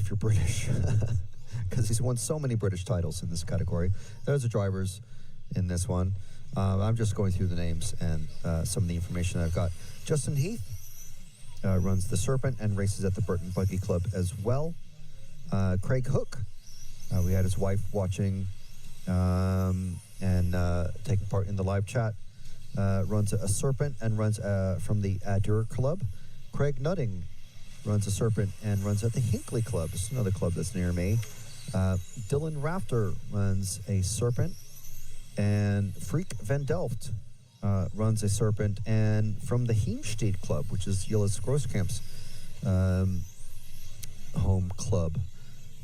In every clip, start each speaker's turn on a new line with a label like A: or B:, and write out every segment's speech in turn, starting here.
A: if you're British, because he's won so many British titles in this category. There's the drivers in this one. I'm just going through the names and some of the information I've got. Justin Heath runs the Serpent and races at the Burton Buggy Club as well. Craig Hook, we had his wife watching and taking part in the live chat, runs a Serpent and runs from the Adur Club. Craig Nutting runs a Serpent and runs at the Hinckley Club. It's another club that's near me. Dylan Rafter runs a Serpent, and Freek Van Delft runs a Serpent, and from the Heemstede Club, which is Jillis Grooskamp's home club,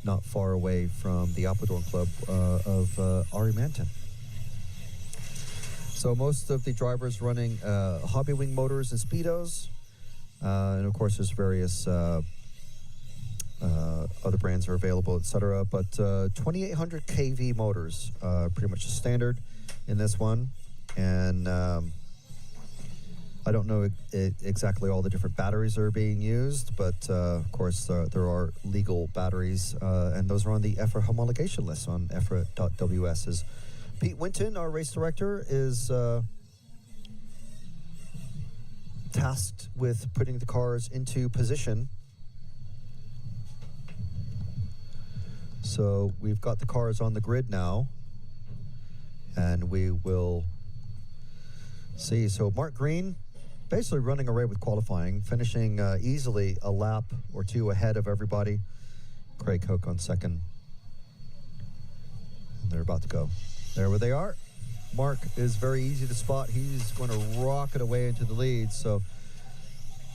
A: not far away from the Apeldoorn Club of Ari Manton. So most of the drivers running Hobby Wing motors and Speedos, and of course there's various other brands are available, etc. But 2800 kV motors, pretty much standard in this one. And I don't know exactly all the different batteries that are being used, but of course there are legal batteries, and those are on the EFRA homologation list on EFRA.ws. Pete Winton, our race director, is tasked with putting the cars into position. So we've got the cars on the grid now, and we will see. So Mark Green basically running away with qualifying, finishing easily a lap or two ahead of everybody. Craig Hook on second. And they're about to go. There where they are. Mark is very easy to spot. He's going to rocket away into the lead. So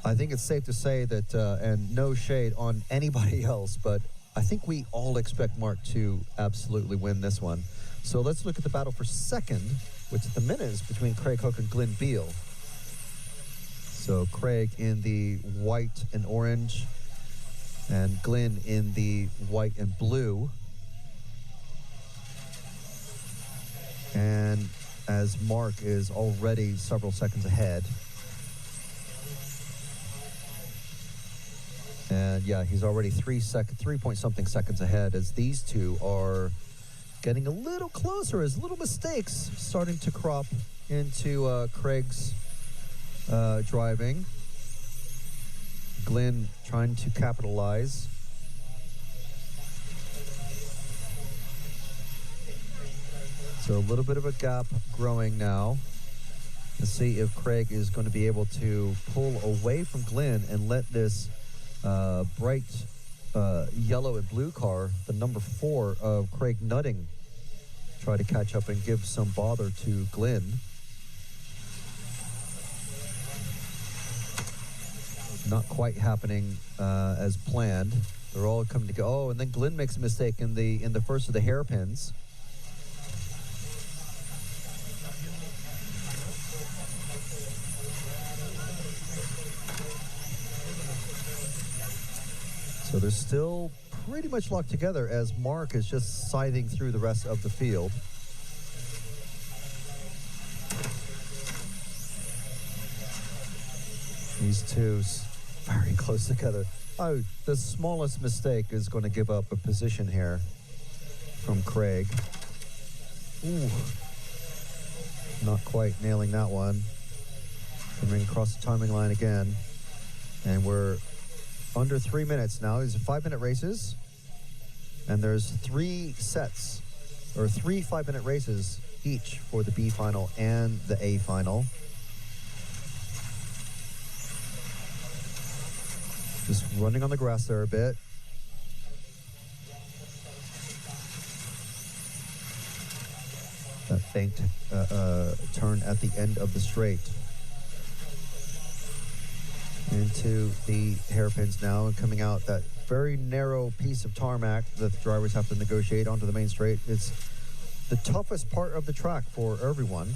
A: I think it's safe to say that, and no shade on anybody else, but I think we all expect Mark to absolutely win this one. So let's look at the battle for second, which at the minute is between Craig Hook and Glenn Beale. So Craig in the white and orange, and Glenn in the white and blue. And as Mark is already several seconds ahead. And yeah, he's already 3 point something seconds ahead, as these two are getting a little closer as little mistakes starting to crop into Craig's driving. Glenn trying to capitalize. So a little bit of a gap growing now. Let's see if Craig is going to be able to pull away from Glenn and let this bright yellow and blue car, the number 4 of Craig Nutting, try to catch up and give some bother to Glenn. Not quite happening as planned. They're all coming to go. Oh, and then Glenn makes a mistake in the first of the hairpins. So they're still pretty much locked together as Mark is just scything through the rest of the field. These two very close together. Oh, the smallest mistake is going to give up a position here from Craig. Ooh. Not quite nailing that one. Coming across the timing line again. And we're under 3 minutes now. These are 5-minute races. And there's 3 sets, or 3 5-minute races each for the B final and the A final. Just running on the grass there a bit. That banked turn at the end of the straight. Into the hairpins now, and coming out that very narrow piece of tarmac that the drivers have to negotiate onto the main straight. It's the toughest part of the track for everyone.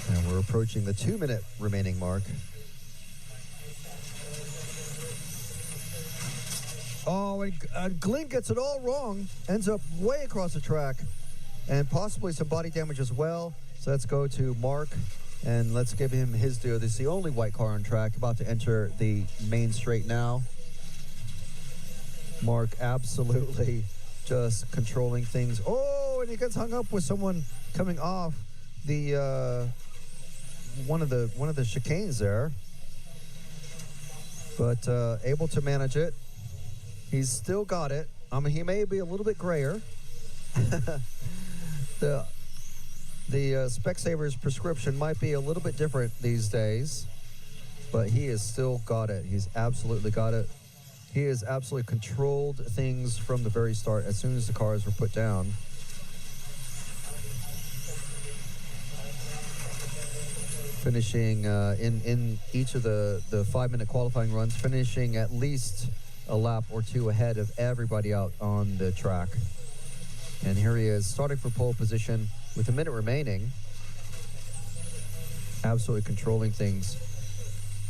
A: And we're approaching the 2-minute remaining mark. Oh, and Glenn gets it all wrong. Ends up way across the track. And possibly some body damage as well. So let's go to Mark And let's give him his due. This is the only white car on track, about to enter the main straight now. Mark absolutely just controlling things. Oh, and he gets hung up with someone coming off the one of the chicanes there. But able to manage it. He's still got it. I mean, he may be a little bit grayer. The Specsaver's prescription might be a little bit different these days, but he has still got it. He's absolutely got it. He has absolutely controlled things from the very start as soon as the cars were put down. Finishing in each of the 5-minute qualifying runs, finishing at least a lap or two ahead of everybody out on the track. And here he is, starting for pole position with a minute remaining. Absolutely controlling things.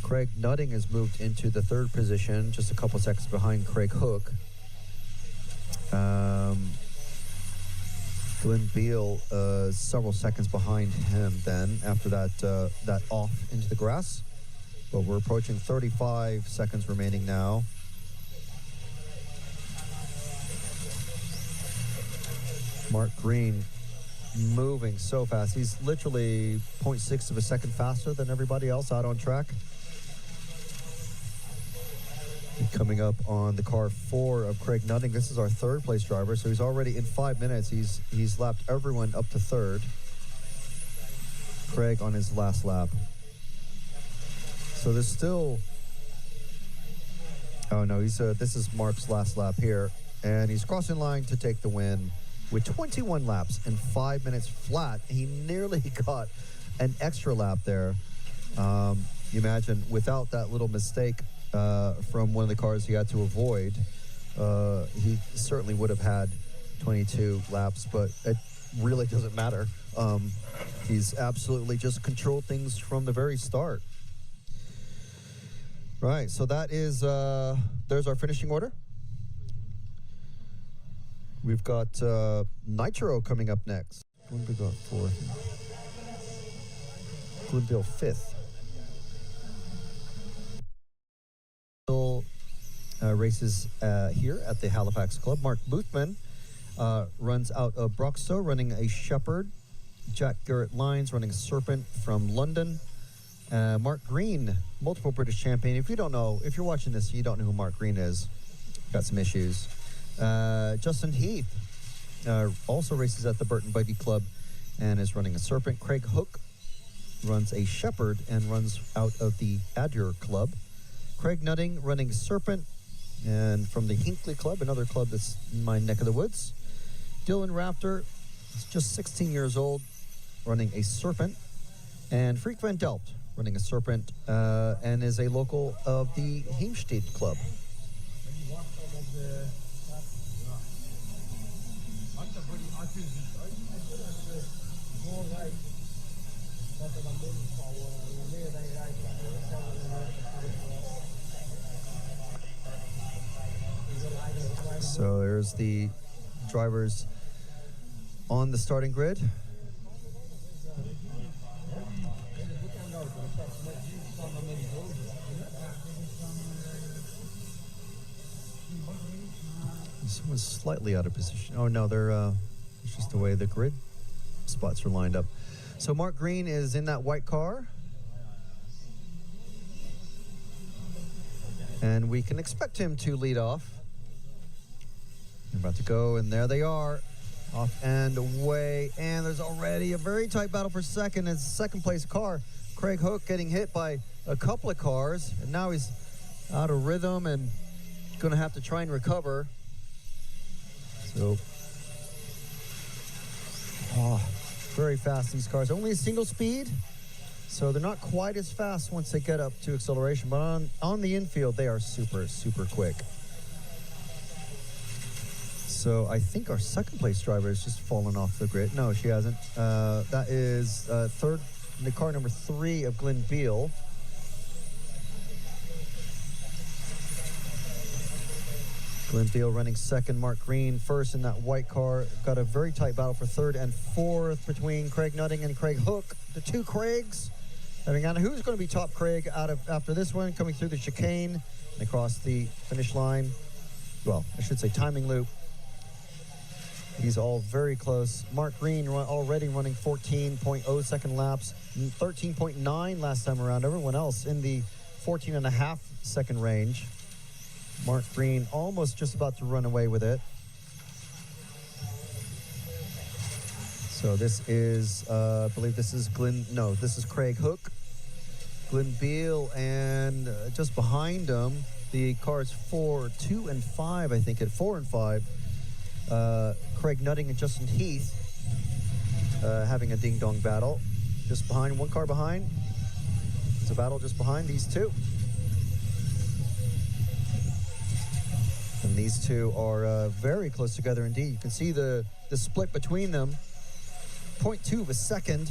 A: Craig Nutting has moved into the third position, just a couple seconds behind Craig Hook. Glenn Beal several seconds behind him then after that off into the grass. But we're approaching 35 seconds remaining now. Mark Green moving so fast. He's literally 0.6 of a second faster than everybody else out on track. Coming up on the car 4 of Craig Nutting. This is our third place driver, so he's already in 5 minutes. He's lapped everyone up to third. Craig on his last lap. So there's still... Oh no, this is Mark's last lap here, and he's crossing line to take the win with 21 laps and 5 minutes flat. He nearly got an extra lap there. You imagine without that little mistake from one of the cars he had to avoid, he certainly would have had 22 laps, but it really doesn't matter. He's absolutely just controlled things from the very start. Right, so that is, there's our finishing order. We've got Nitro coming up next. Glenville got 4th. Glenville 5th. Races here at the Halifax Club. Mark Boothman runs out of Broxtowe, running a Shepherd. Jack Garrett Lyons running a Serpent from London. Mark Green, multiple British champion. If you don't know, if you're watching this, you don't know who Mark Green is. Got some issues. Justin Heath also races at the Burton Buggy Club and is running a Serpent. Craig Hook runs a Shepherd and runs out of the Adur Club. Craig Nutting running Serpent, and from the Hinkley Club, another club that's in my neck of the woods. Dylan Rafter is just 16 years old, running a Serpent. And Freek van Delft running a Serpent and is a local of the Heemstede Club. So there's the drivers on the starting grid. Someone's slightly out of position. Oh no, it's just the way the grid spots are lined up. So Mark Green is in that white car. And we can expect him to lead off. They're about to go, and there they are. Off and away. And there's already a very tight battle for second. It's second place car. Craig Hook getting hit by a couple of cars. And now he's out of rhythm and going to have to try and recover. So, very fast, these cars. Only a single speed, so they're not quite as fast once they get up to acceleration, but on the infield, they are super, super quick. So I think our second place driver has just fallen off the grid. No, she hasn't. That is third, the car number 3 of Glenn Beal. Glenn Beal running second, Mark Green first in that white car. Got a very tight battle for third and fourth between Craig Nutting and Craig Hook. The two Craigs Heading on, who's going to be top, Craig, after this one, coming through the chicane and across the finish line? Well, I should say timing loop. He's all very close. Mark Green already running 14.0 second laps, 13.9 last time around. Everyone else in the 14.5 second range. Mark Green almost just about to run away with it. So this is, I believe this is this is Craig Hook, Glenn Beal, and just behind him, the cars 4, 2, and 5, I think, at 4 and 5. Craig Nutting and Justin Heath having a ding-dong battle. Just behind, one car behind. There's a battle just behind these two. And these two are very close together indeed. You can see the split between them. 0.2 of a second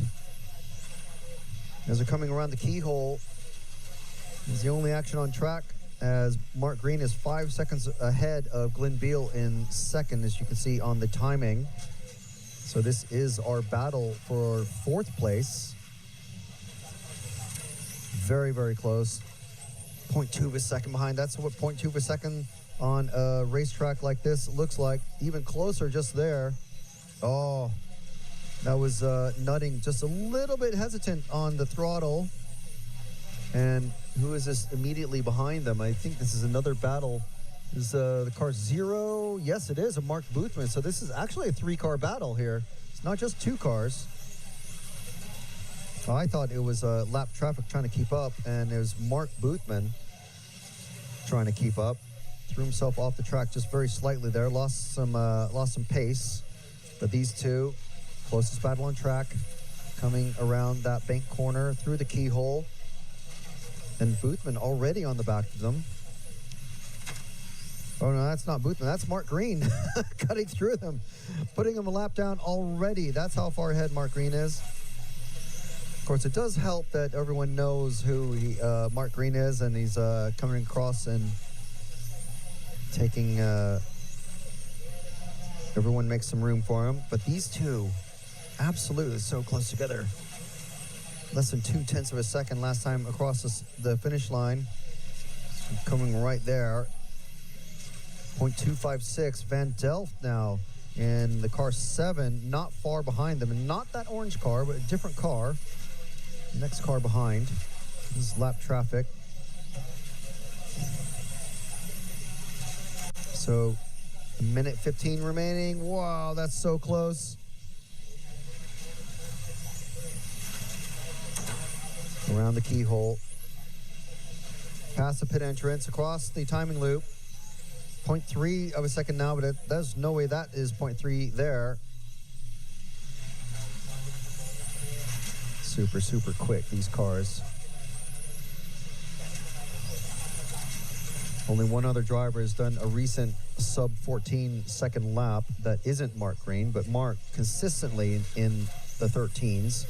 A: as they're coming around the keyhole. It's the only action on track, as Mark Green is 5 seconds ahead of Glenn Beal in second, as you can see on the timing. So this is our battle for 4th place. Very, very close. 0.2 of a second behind. That's what 0.2 of a second on a racetrack like this looks like. Even closer just there. Oh, that was Nutting just a little bit hesitant on the throttle. And who is this immediately behind them? I think this is another battle. Is the car 0? Yes, it is, a Mark Boothman. So this is actually a 3-car battle here. It's not just 2 cars. I thought it was lap traffic trying to keep up, and it was Mark Boothman trying to keep up. Threw himself off the track just very slightly there. Lost some pace. But these two, closest battle on track, coming around that bank corner through the keyhole. And Boothman already on the back of them. Oh, no, that's not Boothman. That's Mark Green cutting through them, putting him a lap down already. That's how far ahead Mark Green is. Of course, it does help that everyone knows who Mark Green is, and he's coming across and taking... everyone makes some room for him. But these two, absolutely so close together. Less than 0.2 of a second last time across the finish line. Coming right there. 0.256. Van Delft now in the car 7, not far behind them. And not that orange car, but a different car. Next car behind. This is lap traffic. So, a minute 15 remaining. Wow, that's so close. Around the keyhole. Past the pit entrance, across the timing loop. 0.3 of a second now, but there's no way that is 0.3 there. Super, super quick, these cars. Only one other driver has done a recent sub 14 second lap that isn't Mark Green, but Mark consistently in the 13s.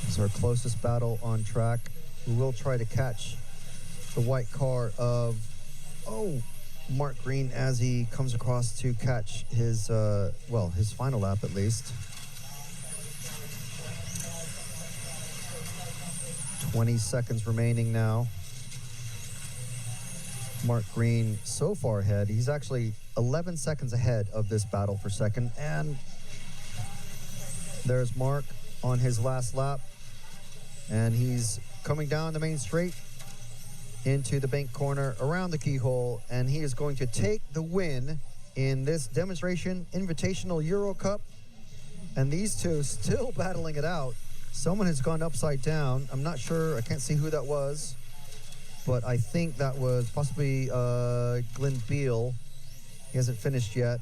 A: This is our closest battle on track. We will try to catch the white car of, Mark Green as he comes across to catch his, his final lap at least. 20 seconds remaining now. Mark Green so far ahead. He's actually 11 seconds ahead of this battle for second. And there's Mark on his last lap. And he's coming down the main straight into the bank corner around the keyhole. And he is going to take the win in this demonstration invitational Euro Cup. And these two still battling it out. Someone has gone upside down. I'm not sure. I can't see who that was. But I think that was possibly Glenn Beal. He hasn't finished yet.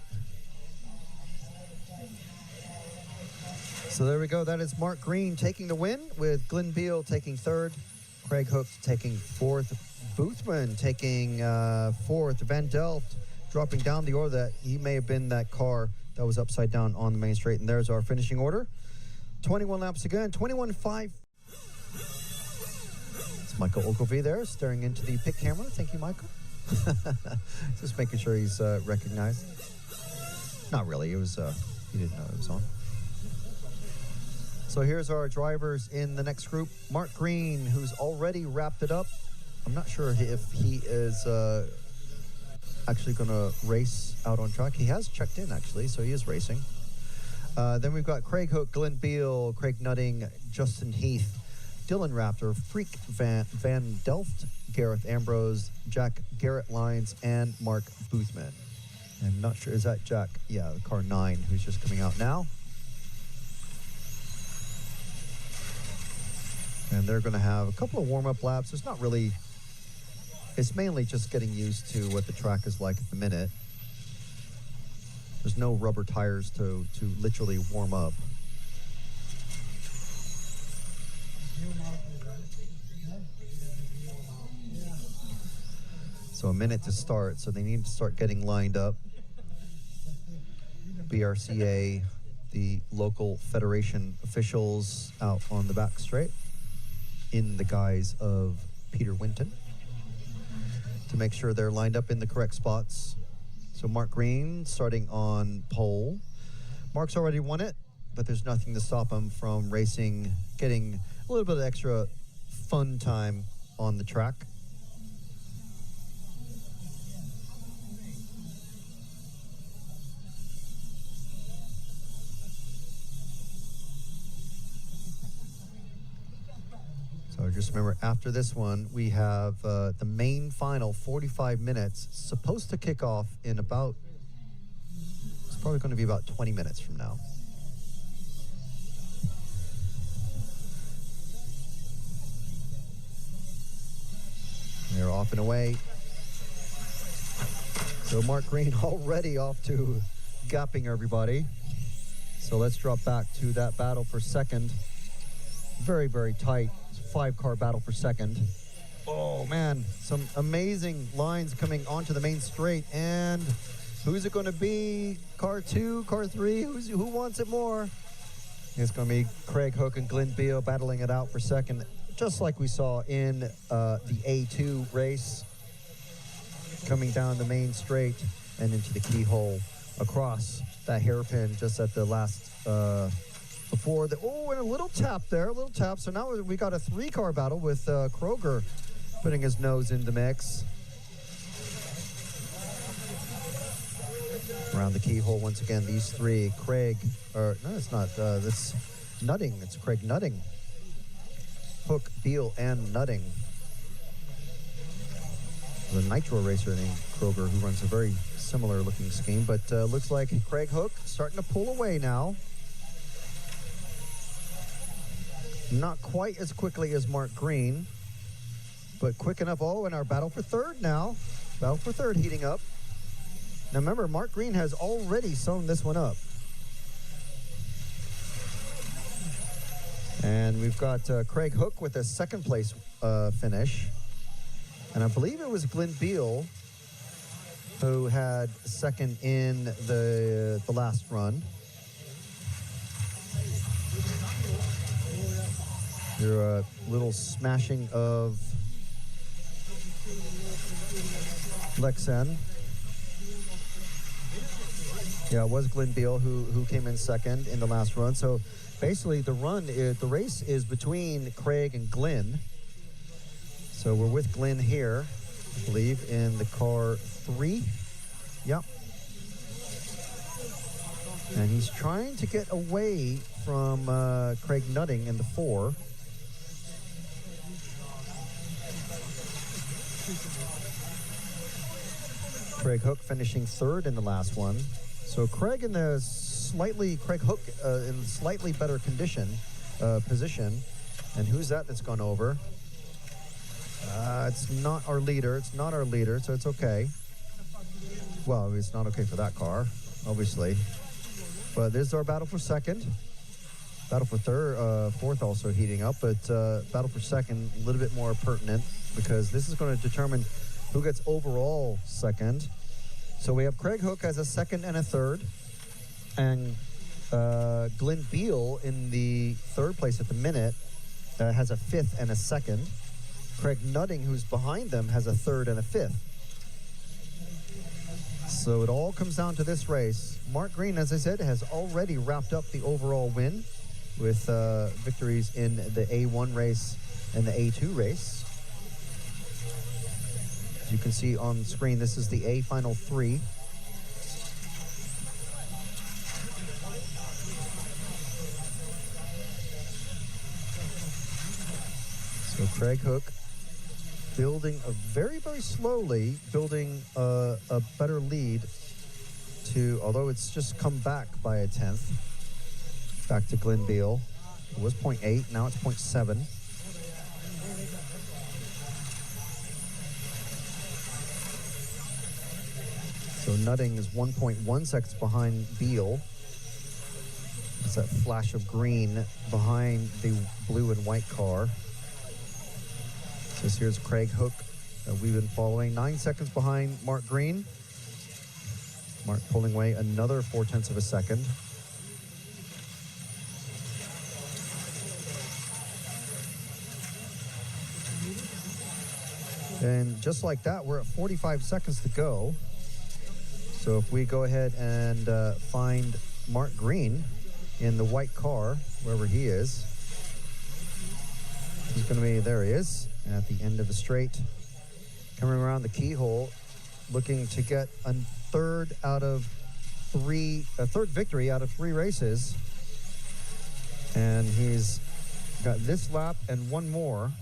A: So there we go. That is Mark Green taking the win, with Glenn Beal taking 3rd, Craig Hook taking 4th, Boothman taking 4th, Van Delft dropping down the order. That he may have been that car that was upside down on the main straight. And there's our finishing order. 21 laps again, 21.5. It's Michael Ogilvie there, staring into the pit camera. Thank you, Michael. Just making sure he's recognized. Not really. It was he didn't know it was on. So here's our drivers in the next group. Mark Green, who's already wrapped it up. I'm not sure if he is actually going to race out on track. He has checked in, actually, so he is racing. Then we've got Craig Hook, Glenn Beal, Craig Nutting, Justin Heath, Dylan Raptor, Freak Van Delft, Gareth Ambrose, Jack Garrett Lyons, and Mark Boothman. I'm not sure, is that Jack? Yeah, car 9, who's just coming out now. And they're going to have a couple of warm-up laps. It's not really, it's mainly just getting used to what the track is like at the minute. There's no rubber tires to literally warm up. So a minute to start, so they need to start getting lined up. BRCA, the local federation officials out on the back straight in the guise of Peter Winton to make sure they're lined up in the correct spots. So Mark Green starting on pole. Mark's already won it, but there's nothing to stop him from racing, getting a little bit of extra fun time on the track. So just remember, after this one, we have the main final, 45 minutes, supposed to kick off in about, it's probably going to be about 20 minutes from now. They're off and away. So Mark Green already off to gapping everybody. So let's drop back to that battle for second. Very, very tight. 5-car battle for second. Oh man, some amazing lines coming onto the main straight. And who's it going to be? Car 2, car 3, who wants it more? It's going to be Craig Hook and Glenn Beal battling it out for second, just like we saw in the A2 race, coming down the main straight and into the keyhole across that hairpin just at the last before the, oh, and a little tap there, a little tap. So now we got a 3-car battle with Kroger putting his nose in the mix. Around the keyhole once again, these three, Craig, or no, it's not, that's Nutting, it's Craig Nutting. Hook, Beal, and Nutting. The Nitro racer named Kroger, who runs a very similar looking scheme, but looks like Craig Hook starting to pull away now. Not quite as quickly as Mark Green, but quick enough. Oh, and our battle for third now. Battle for third heating up. Now remember, Mark Green has already sewn this one up. And we've got Craig Hook with a second place finish. And I believe it was Glenn Beal who had second in the last run. Your little smashing of Lexan. Yeah, it was Glenn Beal who came in second in the last run. So basically the race is between Craig and Glenn. So we're with Glenn here, I believe, in the car 3. Yep. And he's trying to get away from Craig Nutting in the 4. Craig Hook finishing third in the last one. So Craig Hook in slightly better position. And who's that's gone over? It's not our leader. It's not our leader, so it's okay. Well, it's not okay for that car, obviously. But this is our battle for second. Battle for fourth also heating up, but battle for second a little bit more pertinent because this is going to determine who gets overall second. So we have Craig Hook as a second and a third, and Glenn Beal in the third place at the minute has a fifth and a second. Craig Nutting, who's behind them, has a third and a fifth. So it all comes down to this race. Mark Green, as I said, has already wrapped up the overall win. with victories in the A1 race and the A2 race. As you can see on the screen, this is the A final 3. So Craig Hook building very, very slowly, building a better lead to, although it's just come back by a 10th, back to Glenn Beal. It was 0.8, now it's 0.7. So Nutting is 1.1 seconds behind Beal. It's that flash of green behind the blue and white car. So here's Craig Hook we've been following. 9 seconds behind Mark Green. Mark pulling away another 0.4 of a second. And just like that, we're at 45 seconds to go. So if we go ahead and find Mark Green in the white car, wherever he is, he's going to be, there he is, at the end of the straight. Coming around the keyhole, looking to get a third victory out of 3 races. And he's got this lap and one more,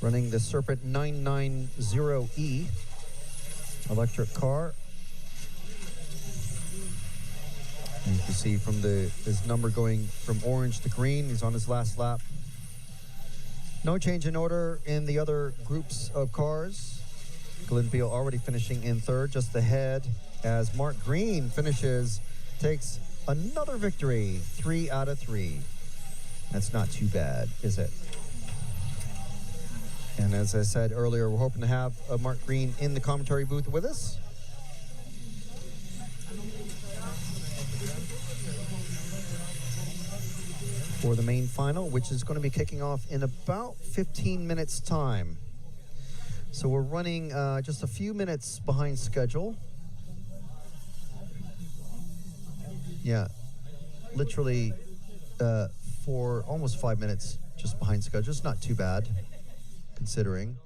A: running the Serpent 990E electric car. And you can see from his number going from orange to green. He's on his last lap. No change in order in the other groups of cars. Glenn Beal already finishing in 3rd, just ahead as Mark Green takes another victory, 3 out of 3. That's not too bad, is it? And as I said earlier, we're hoping to have Mark Green in the commentary booth with us. For the main final, which is going to be kicking off in about 15 minutes time. So we're running just a few minutes behind schedule. Yeah, literally for almost 5 minutes just behind schedule. It's not too bad, considering.